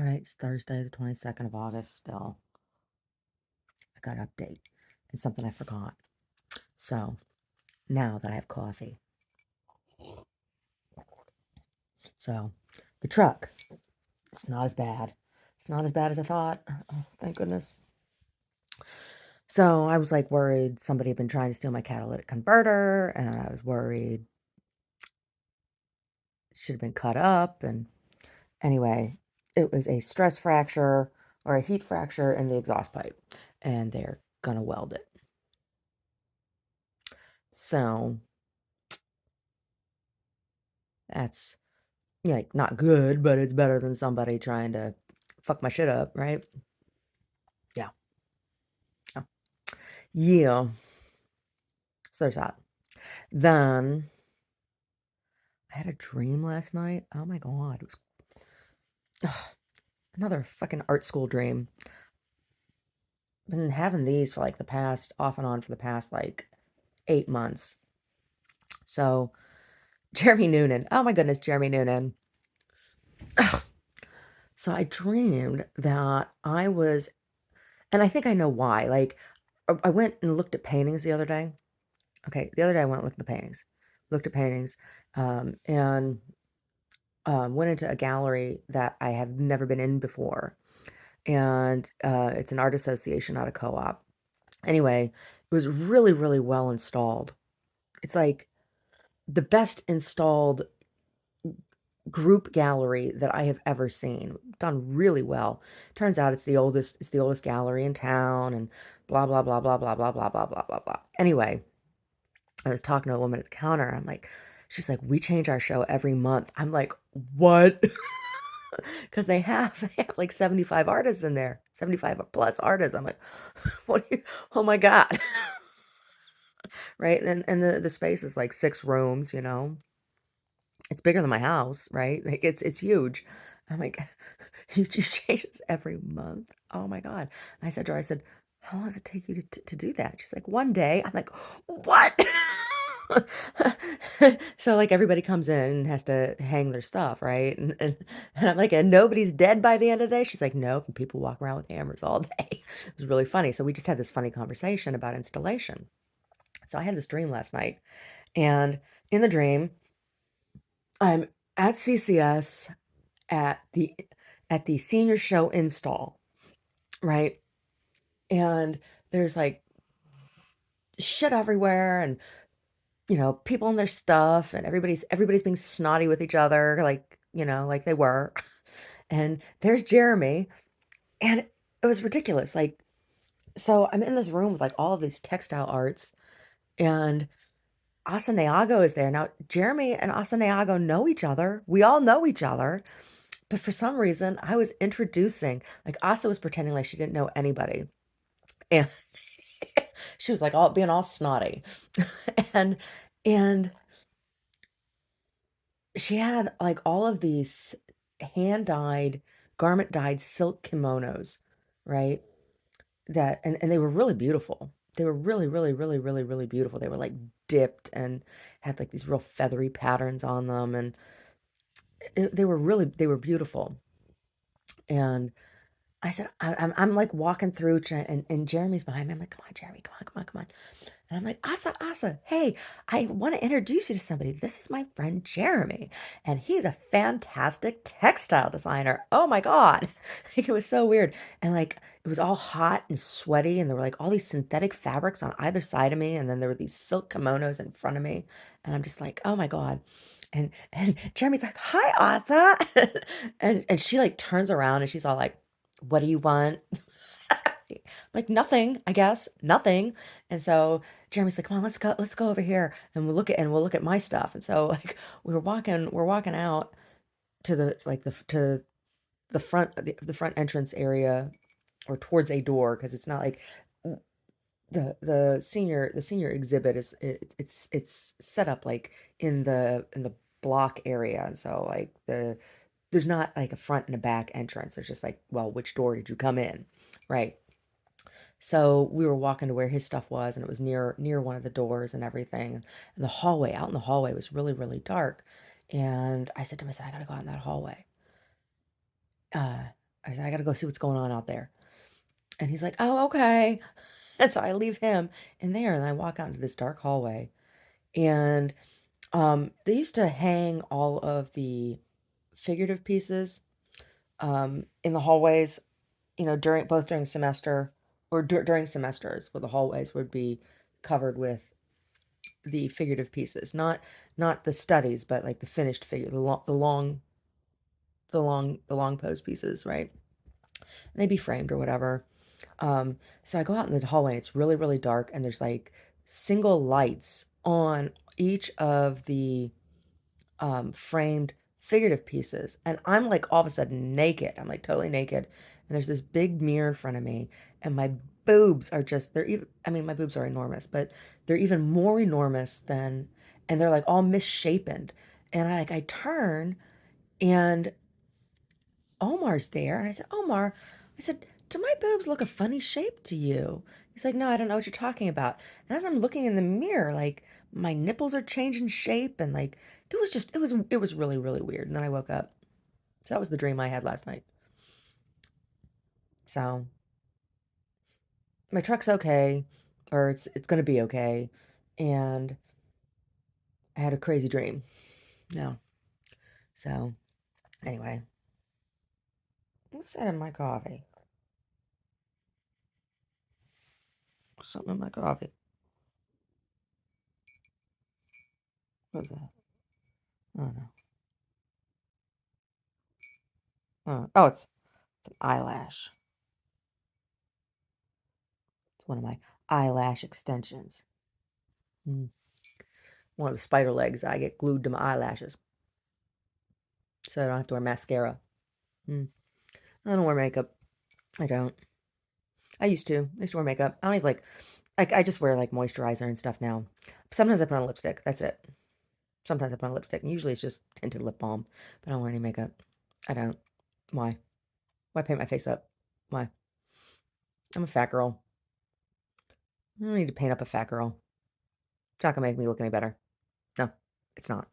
right, it's Thursday, the 22nd of August still. I got an update and something I forgot. So now that I have coffee. So the truck, it's not as bad. It's not as bad as I thought. Oh, thank goodness. So I was like worried somebody had been trying to steal my catalytic converter, and I was worried it should have been cut up. And anyway, it was a stress fracture or a heat fracture in the exhaust pipe, and they're gonna weld it. So that's like not good, but it's better than somebody trying to fuck my shit up, right? Yeah. Yeah. Yeah. So there's that. Then I had a dream last night. Oh my God. It was another fucking art school dream. Been having these for like the past, off and on for the past like 8 months. So Jeremy Noonan. Oh my goodness, Jeremy Noonan. So I dreamed that I was, and I think I know why. Like, I went and looked at paintings the other day. Okay, the other day I went and looked at the paintings. Looked at paintings, and went into a gallery that I have never been in before, and it's an art association, not a co-op. Anyway, it was really, really well installed. It's like the best installed group gallery that I have ever seen. Done really well. Turns out it's the oldest gallery in town, and blah blah blah blah blah blah blah blah blah blah blah. Anyway, I was talking to a woman at the counter. I'm like, she's like, we change our show every month. I'm like, what? Because they have like 75 artists in there, 75 plus artists. I'm like, what? Oh my God. Right. And the space is like 6 rooms, it's bigger than my house, right? Like it's huge. I'm like, you change this every month. Oh my God. I said to her, I said, how long does it take you to do that? She's like, one day. I'm like, what? So like everybody comes in and has to hang their stuff, right? And I'm like, and nobody's dead by the end of the day. She's like, nope. And people walk around with hammers all day. It was really funny. So we just had this funny conversation about installation. So I had this dream last night, and in the dream, I'm at CCS at the senior show install, right? And there's like shit everywhere, and people and their stuff, and everybody's being snotty with each other, like, like they were. And there's Jeremy, and it was ridiculous. Like, so I'm in this room with like all of these textile arts, and Asaneago is there. Now, Jeremy and Asaneago know each other. We all know each other. But for some reason, I was introducing, like, Asa was pretending like she didn't know anybody. And she was like all being all snotty. And and she had like all of these hand-dyed, garment-dyed silk kimonos, right? And they were really beautiful. They were really, really, really, really, really beautiful. They were like dipped and had like these real feathery patterns on them, and they were beautiful. And I said, I'm like walking through, and Jeremy's behind me. I'm like, come on, Jeremy, come on, come on, come on. And I'm like, Asa, hey, I want to introduce you to somebody. This is my friend Jeremy, and he's a fantastic textile designer. Oh my God. Like, it was so weird. And like, it was all hot and sweaty, and there were like all these synthetic fabrics on either side of me, and then there were these silk kimonos in front of me. And I'm just like, oh my God. And Jeremy's like, hi, Asa. And she like turns around and she's all like, what do you want? Like, nothing, I guess, nothing. And so Jeremy's like, come on, let's go over here, and we'll look at my stuff. And so like we're walking out to the front entrance area, or towards a door, because it's not like the senior exhibit it's set up like in the block area. And so like there's not like a front and a back entrance. There's just like, well, which door did you come in, right? So we were walking to where his stuff was, and it was near one of the doors and everything. And the hallway, out in the hallway, was really, really dark. And I said to myself, I gotta go out in that hallway. Uh, I said, "I gotta go see what's going on out there." And he's like, "Oh, okay." And so I leave him in there and I walk out into this dark hallway. And they used to hang all of the figurative pieces in the hallways, during semester or during semesters where the hallways would be covered with the figurative pieces, not the studies, but like the finished figure, the long pose pieces, right? And they'd be framed or whatever. So I go out in the hallway, and it's really, really dark, and there's like single lights on each of the framed figurative pieces. And I'm like all of a sudden naked. I'm like totally naked. And there's this big mirror in front of me, and my boobs are just, they're even, I mean, my boobs are enormous, but they're even more enormous than, and they're like all misshapen. And I turn, and Omar's there. And I said, Omar, I said, do my boobs look a funny shape to you? He's like, no, I don't know what you're talking about. And as I'm looking in the mirror, like my nipples are changing shape and like it was really, really weird. And then I woke up. So that was the dream I had last night. So my truck's okay, or it's gonna be okay. And I had a crazy dream. No. So anyway, what's that in my coffee? Something in my coffee. What's that? I don't know. Oh, it's an eyelash. It's one of my eyelash extensions. Mm. One of the spider legs I get glued to my eyelashes, so I don't have to wear mascara. Mm. I don't wear makeup. I don't. I used to wear makeup. I don't even like I just wear like moisturizer and stuff now. Sometimes I put on lipstick. That's it. Sometimes I put on lipstick. And usually it's just tinted lip balm. But I don't wear any makeup. I don't. Why? Why paint my face up? Why? I'm a fat girl. I don't need to paint up a fat girl. It's not gonna make me look any better. No, it's not.